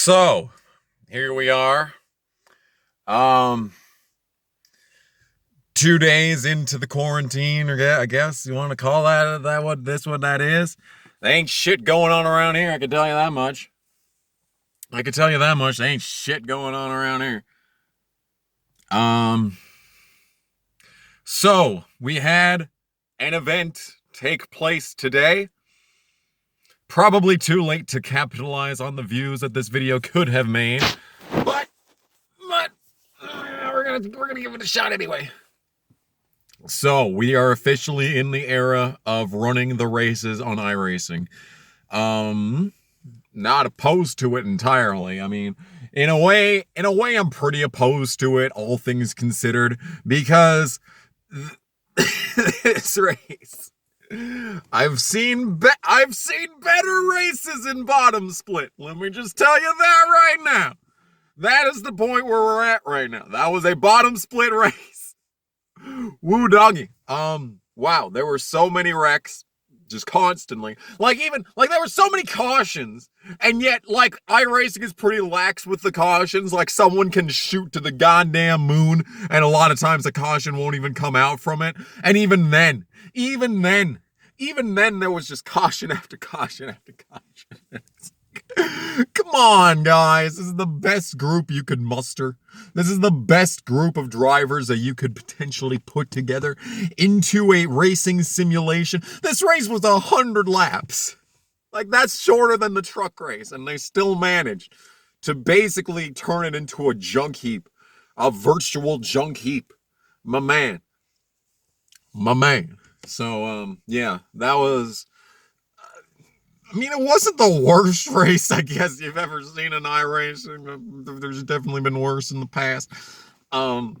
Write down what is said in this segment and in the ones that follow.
So, here we are. Um, 2 days into the quarantine, or I guess you want to call that what that is. There ain't shit going on around here. I can tell you that much. There ain't shit going on around here. Um, so we had an event take place today. Probably too late to capitalize on the views that this video could have made, but we're gonna give it a shot anyway. So we are officially in the era of running the races on iRacing. Not opposed to it entirely. I mean, in a way, I'm pretty opposed to it, all things considered, because this race, I've seen better races in bottom split. Let me just tell you that right now. That is the point where we're at right now. That was a bottom split race. Woo doggy. Wow, there were so many wrecks just constantly. There were so many cautions, and yet iRacing is pretty lax with the cautions. Like, someone can shoot to the goddamn moon, and a lot of times the caution won't even come out from it. And even then there was just caution after caution after caution. Come on, guys. This is the best group you could muster. This is the best group of drivers that you could potentially put together into a racing simulation. This race was 100 laps. That's shorter than the truck race, and they still managed to basically turn it into a junk heap. A virtual junk heap. My man. So, yeah, that was... I mean, it wasn't the worst race, I guess, you've ever seen in iRacing. There's definitely been worse in the past. I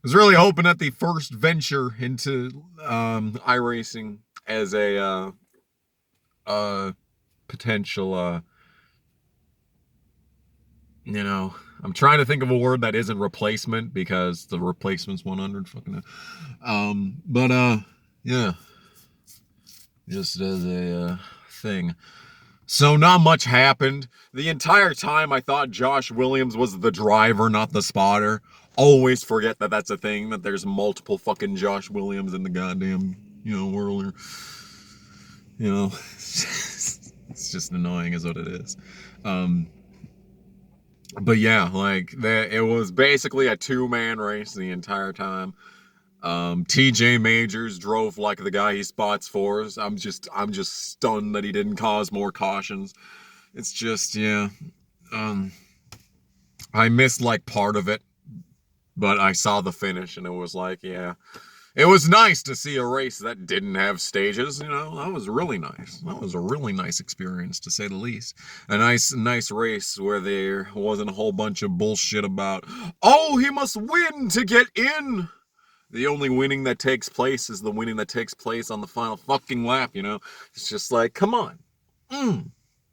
was really hoping that the first venture into iRacing as a potential, I'm trying to think of a word that isn't replacement, because the replacement's 100 fucking. Yeah, just as a thing. So not much happened. The entire time I thought Josh Williams was the driver, not the spotter. Always forget that that's a thing, that there's multiple fucking Josh Williams in the goddamn, world. It's just annoying is what it is. But yeah, it was basically a two-man race the entire time. TJ Majors drove like the guy he spots for us. I'm just stunned that he didn't cause more cautions. It's just, yeah. I missed part of it, but I saw the finish, and it was yeah. It was nice to see a race that didn't have stages. That was really nice. That was a really nice experience, to say the least. A nice race where there wasn't a whole bunch of bullshit about, oh, he must win to get in. The only winning that takes place is the winning that takes place on the final fucking lap, It's just come on.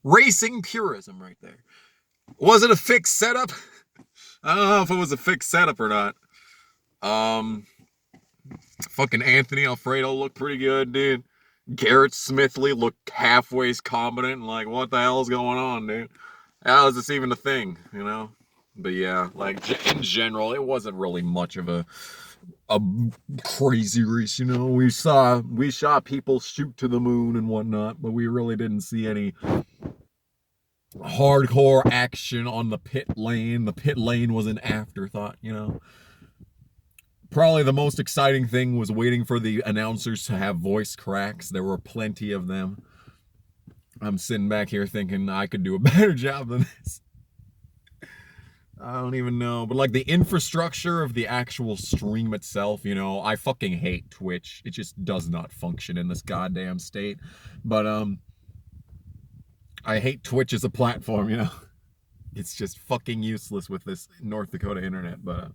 Racing purism right there. Was it a fixed setup? I don't know if it was a fixed setup or not. Fucking Anthony Alfredo looked pretty good, dude. Garrett Smithley looked halfway competent. What the hell is going on, dude? How is this even a thing, But yeah, in general, it wasn't really much of a crazy race, We saw people shoot to the moon and whatnot, but we really didn't see any hardcore action on the pit lane. The pit lane was an afterthought, Probably the most exciting thing was waiting for the announcers to have voice cracks. There were plenty of them. I'm sitting back here thinking I could do a better job than this. I don't even know. But the infrastructure of the actual stream itself, I fucking hate Twitch. It just does not function in this goddamn state. But I hate Twitch as a platform, It's just fucking useless with this North Dakota internet. But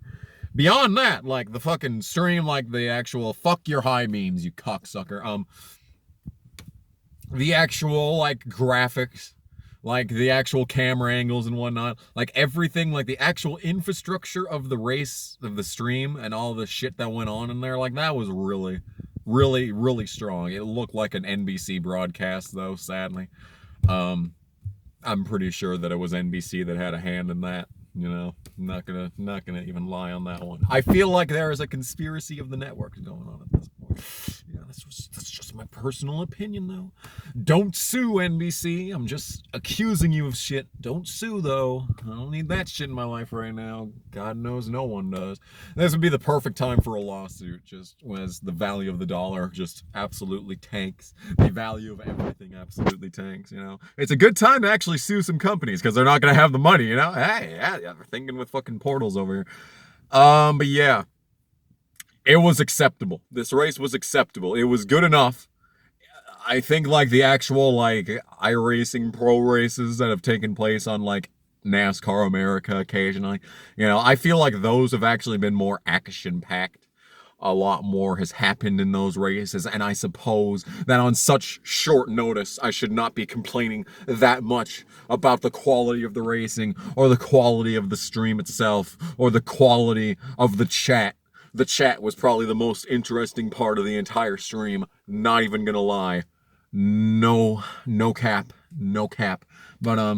beyond that, the fucking stream, the actual fuck your high memes, you cocksucker. The actual graphics, the actual camera angles and whatnot, everything, the actual infrastructure of the race, of the stream, and all the shit that went on in there, that was really, really, really strong. It looked like an NBC broadcast, though, sadly. I'm pretty sure that it was NBC that had a hand in that. I'm not gonna even lie on that one. I feel like there is a conspiracy of the networks going on at this point. Yeah, that's just my personal opinion, though. Don't sue NBC. I'm just accusing you of shit. Don't sue, though. I don't need that shit in my life right now. God knows no one does. This would be the perfect time for a lawsuit, just as the value of the dollar just absolutely tanks. The value of everything absolutely tanks, It's a good time to actually sue some companies because they're not going to have the money, Hey, yeah, they're thinking with fucking portals over here. But yeah, it was acceptable. This race was acceptable. It was good enough. I think like the actual like iRacing pro races that have taken place on like NASCAR America occasionally, I feel like those have actually been more action packed. A lot more has happened in those races, and I suppose that on such short notice, I should not be complaining that much about the quality of the racing, or the quality of the stream itself, or the quality of the chat. The chat was probably the most interesting part of the entire stream, not even gonna lie. No cap. But,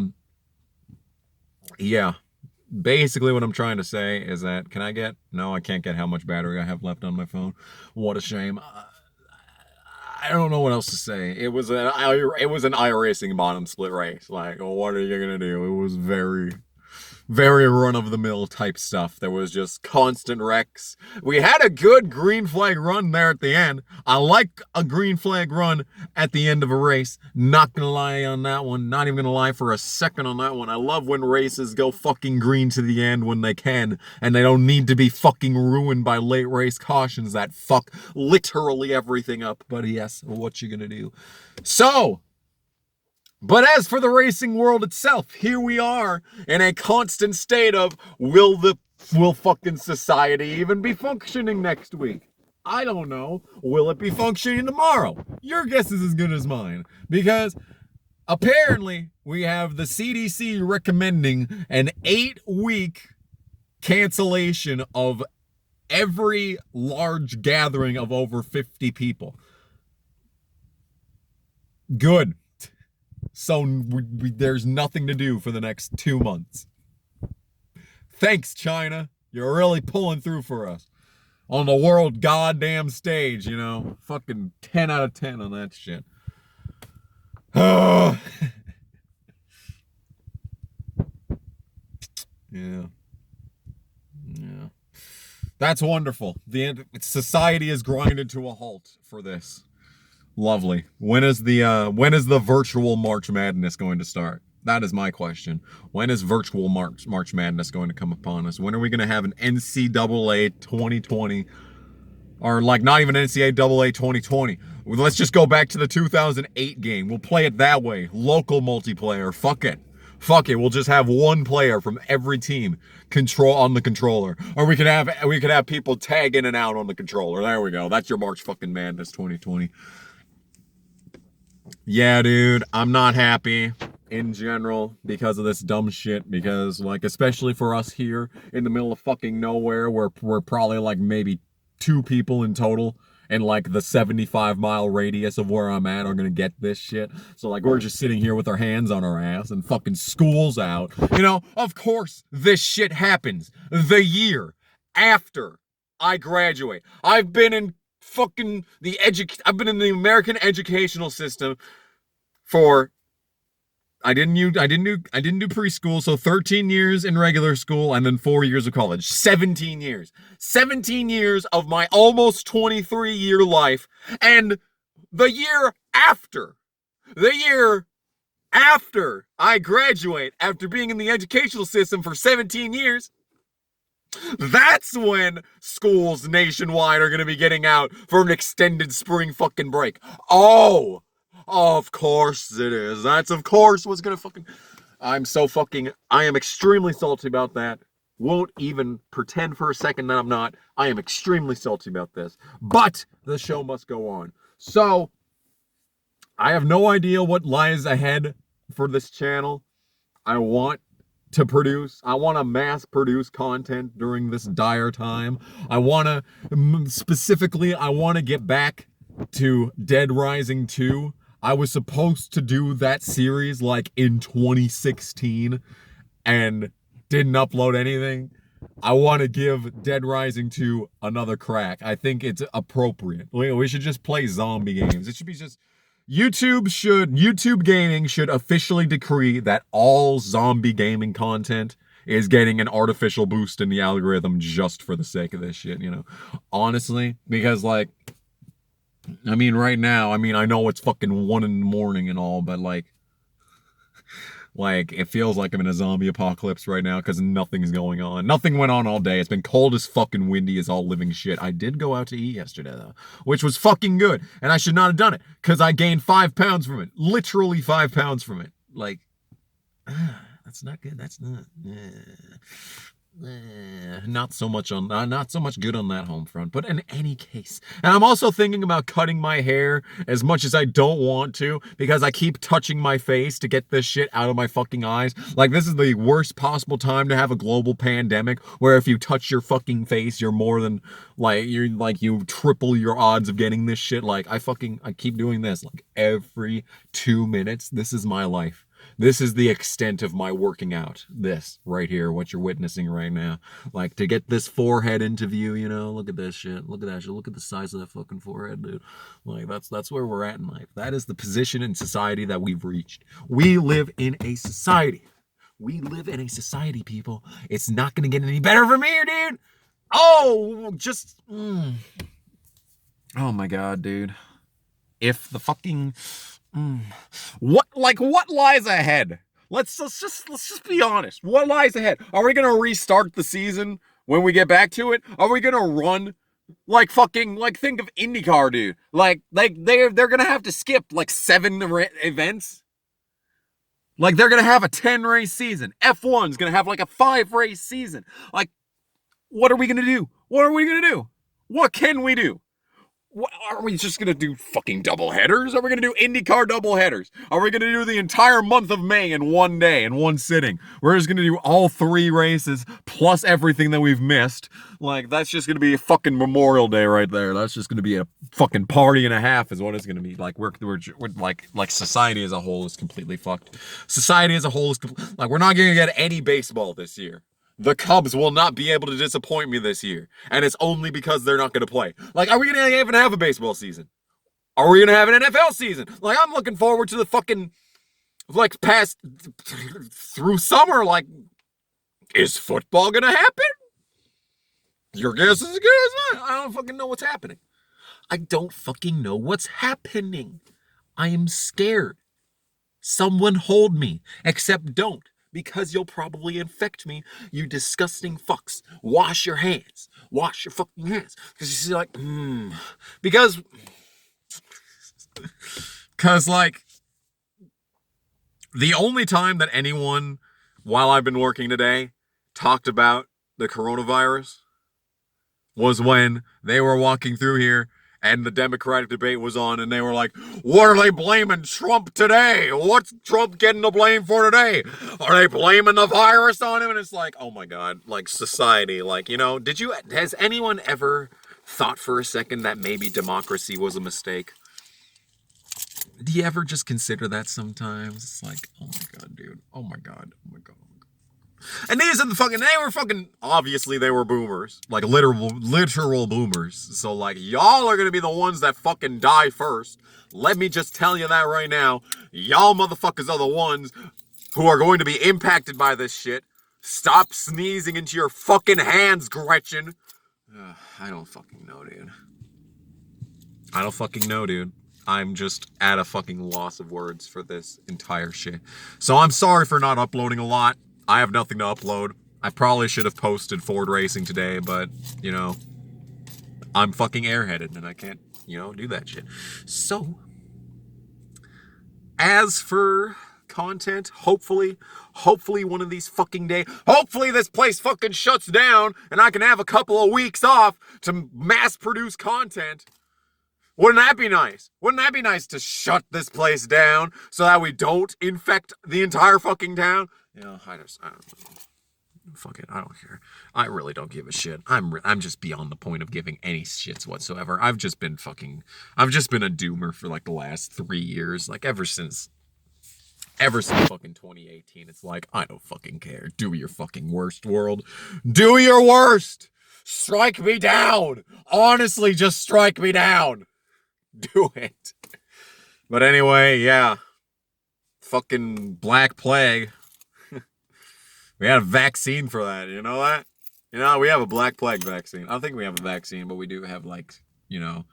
yeah. Basically, what I'm trying to say is that, no, I can't get how much battery I have left on my phone. What a shame. I don't know what else to say. It was an iRacing bottom split race. Like, what are you gonna do? It was very, very run-of-the-mill type stuff. There was just constant wrecks. We had a good green flag run there at the end. I like a green flag run at the end of a race. Not gonna lie on that one. Not even gonna lie for a second on that one. I love when races go fucking green to the end when they can, and they don't need to be fucking ruined by late race cautions that fuck literally everything up. But yes, what you gonna do? So, but as for the racing world itself, here we are in a constant state of will fucking society even be functioning next week? I don't know. Will it be functioning tomorrow? Your guess is as good as mine. Because apparently we have the CDC recommending an 8-week cancellation of every large gathering of over 50 people. Good. So there's nothing to do for the next 2 months. Thanks, China. You're really pulling through for us. On the world goddamn stage, Fucking 10 out of 10 on that shit. Yeah. That's wonderful. Society is grinded to a halt for this. Lovely. When is the virtual March Madness going to start? That is my question. When is virtual March Madness going to come upon us? When are we going to have an NCAA 2020? Or like not even NCAA 2020. Let's just go back to the 2008 game. We'll play it that way. Local multiplayer. Fuck it. We'll just have one player from every team control on the controller. Or we could have people tag in and out on the controller. There we go. That's your March fucking Madness 2020. Yeah, dude, I'm not happy in general because of this dumb shit. Because, like, especially for us here in the middle of fucking nowhere, where we're probably like maybe 2 people in total, and like the 75-mile radius of where I'm at are gonna get this shit. So like we're just sitting here with our hands on our ass, and fucking school's out. Of course this shit happens the year after I graduate. I've been in the American educational system for I didn't do preschool, so 13 years in regular school and then 4 years of college. 17 years. 17 years of my almost 23-year life. And the year after I graduate, after being in the educational system for 17 years, that's when schools nationwide are going to be getting out for an extended spring fucking break. Oh, of course it is. That's of course what's going to fucking... I am extremely salty about that. Won't even pretend for a second that I'm not. I am extremely salty about this. But the show must go on. So, I have no idea what lies ahead for this channel. I want to mass produce content during this dire time. I want to get back to Dead Rising 2. I was supposed to do that series like in 2016 and didn't upload anything. I want to give Dead Rising 2 another crack. I think it's appropriate. We should just play zombie games. It should be just YouTube gaming should officially decree that all zombie gaming content is getting an artificial boost in the algorithm just for the sake of this shit, you know. Honestly, because like I mean right now, I mean I know it's fucking 1 a.m. and all, but like it feels like I'm in a zombie apocalypse right now because nothing's going on. Nothing went on all day. It's been cold as fucking windy as all living shit. I did go out to eat yesterday though, which was fucking good. And I should not have done it because I gained 5 pounds from it. Literally 5 pounds from it. Like, that's not good. That's not. Not so much good on that home front, but in any case. And I'm also thinking about cutting my hair as much as I don't want to because I keep touching my face to get this shit out of my fucking eyes. Like, this is the worst possible time to have a global pandemic where if you touch your fucking face, you're more than you triple your odds of getting this shit. Like, I keep doing this like every 2 minutes. This is my life. This is the extent of my working out. This right here, what you're witnessing right now. Like, to get this forehead into view, you know, look at this shit. Look at that shit. Look at the size of that fucking forehead, dude. Like, that's where we're at in life. That is the position in society that we've reached. We live in a society. We live in a society, people. It's not gonna get any better from here, dude. Oh, oh my god, dude. If the fucking... What lies ahead? Let's just be honest. What lies ahead? Are we gonna restart the season when we get back to it? Are we gonna run think of IndyCar, dude? They're gonna have to skip like 7 events. Like, they're gonna have a 10 race season. F1's gonna have like a 5 race season. Like, what are we gonna do? What are we gonna do? What can we do? What, are we just going to do fucking double headers? Are we going to do IndyCar double headers? Are we going to do the entire month of May in one day, in one sitting? We're just going to do all 3 races plus everything that we've missed. Like, that's just going to be a fucking Memorial Day right there. That's just going to be a fucking party and a half is what it's going to be. Like, we're like society as a whole is completely fucked. Society as a whole is like, we're not going to get any baseball this year. The Cubs will not be able to disappoint me this year. And it's only because they're not going to play. Like, are we going to even have a baseball season? Are we going to have an NFL season? Like, I'm looking forward to the fucking, like, past, through summer. Like, is football going to happen? Your guess is as good as mine. I don't fucking know what's happening. I don't fucking know what's happening. I am scared. Someone hold me. Except don't. Because you'll probably infect me, you disgusting fucks. Wash your hands. Wash your fucking hands. Because you see, like, Because, like, the only time that anyone, while I've been working today, talked about the coronavirus was when they were walking through here and the Democratic debate was on, and they were like, what are they blaming Trump today? What's Trump getting the blame for today? Are they blaming the virus on him? And it's like, oh my God, like society, like, you know, has anyone ever thought for a second that maybe democracy was a mistake? Do you ever just consider that sometimes? It's like, oh my God, dude. Oh my God. Oh my God. And these are obviously they were boomers. Like, literal boomers. So, like, y'all are gonna be the ones that fucking die first. Let me just tell you that right now. Y'all motherfuckers are the ones who are going to be impacted by this shit. Stop sneezing into your fucking hands, Gretchen. I don't fucking know, dude. I don't fucking know, dude. I'm just at a fucking loss of words for this entire shit. So I'm sorry for not uploading a lot. I have nothing to upload. I probably should have posted Ford Racing today, but, you know, I'm fucking airheaded and I can't, you know, do that shit. So, as for content, hopefully one of these fucking days, hopefully this place fucking shuts down and I can have a couple of weeks off to mass produce content. Wouldn't that be nice? Wouldn't that be nice to shut this place down so that we don't infect the entire fucking town? You know, I don't know. Fuck it, I don't care. I really don't give a shit. I'm just beyond the point of giving any shits whatsoever. I've just been a doomer for like the last 3 years. Like ever since fucking 2018, it's like, I don't fucking care. Do your fucking worst, world. Do your worst! Strike me down! Honestly, just strike me down! Do it. But anyway, yeah. Fucking Black Plague. We had a vaccine for that, you know that? You know, we have a Black Plague vaccine. I don't think we have a vaccine, but we do have, like, you know,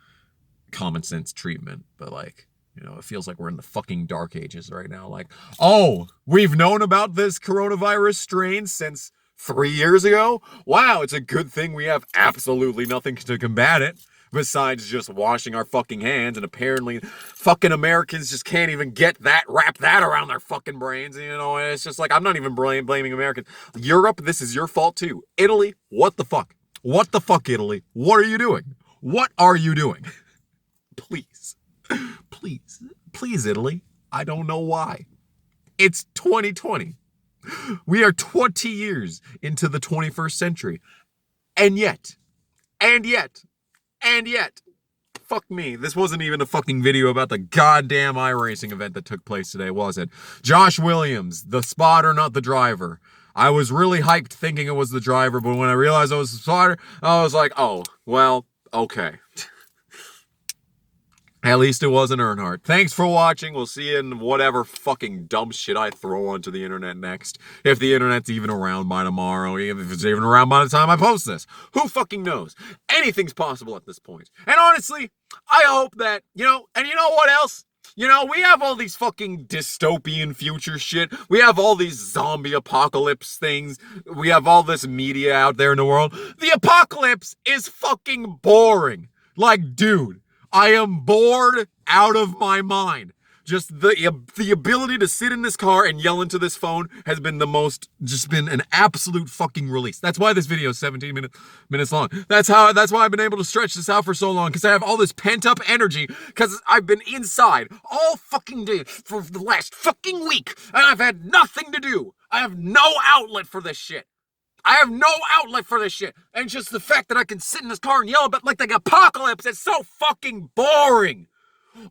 common sense treatment. But, like, you know, it feels like we're in the fucking dark ages right now. Like, oh, we've known about this coronavirus strain since 3 years ago? Wow, it's a good thing we have absolutely nothing to combat it besides just washing our fucking hands, and apparently fucking Americans just can't even wrap that around their fucking brains, you know, and it's just like, I'm not even blaming Americans. Europe, this is your fault too. Italy, what the fuck? What the fuck, Italy? What are you doing? What are you doing? Please, please, Italy. I don't know why. It's 2020. We are 20 years into the 21st century. And yet, fuck me. This wasn't even a fucking video about the goddamn iRacing event that took place today, was it? Josh Williams, the spotter, not the driver. I was really hyped thinking it was the driver, but when I realized I was the spotter, I was like, oh, well, okay. At least it wasn't Earnhardt. Thanks for watching. We'll see you in whatever fucking dumb shit I throw onto the internet next. If the internet's even around by tomorrow, if it's even around by the time I post this. Who fucking knows? Anything's possible at this point. And honestly, I hope that, you know, and you know what else? You know, we have all these fucking dystopian future shit. We have all these zombie apocalypse things. We have all this media out there in the world. The apocalypse is fucking boring. Like, dude. I am bored out of my mind. Just the ability to sit in this car and yell into this phone has been just been an absolute fucking release. That's why this video is 17 minutes long. That's why I've been able to stretch this out for so long, because I have all this pent up energy, because I've been inside all fucking day for the last fucking week, and I've had nothing to do. I have no outlet for this shit. I have no outlet for this shit. And just the fact that I can sit in this car and yell about like the apocalypse is so fucking boring.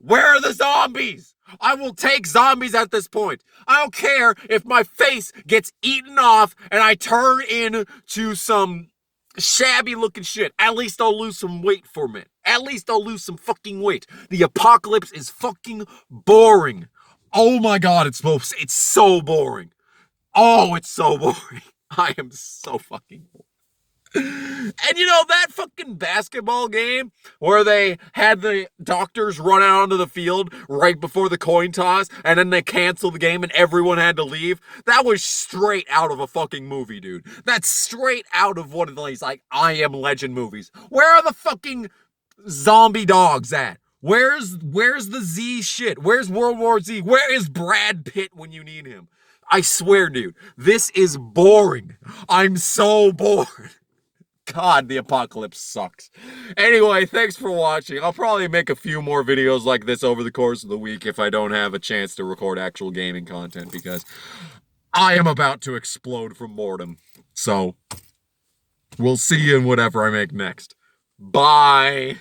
Where are the zombies? I will take zombies at this point. I don't care if my face gets eaten off and I turn into some shabby looking shit. At least I'll lose some weight for a minute. At least I'll lose some fucking weight. The apocalypse is fucking boring. Oh my god, it's so boring. Oh, it's so boring. I am so fucking bored. And you know, that fucking basketball game where they had the doctors run out onto the field right before the coin toss and then they canceled the game and everyone had to leave? That was straight out of a fucking movie, dude. That's straight out of one of these, like, I Am Legend movies. Where are the fucking zombie dogs at? Where's the Z shit? Where's World War Z? Where is Brad Pitt when you need him? I swear, dude, this is boring. I'm so bored. God, the apocalypse sucks. Anyway, thanks for watching. I'll probably make a few more videos like this over the course of the week if I don't have a chance to record actual gaming content, because I am about to explode from boredom. So, we'll see you in whatever I make next. Bye.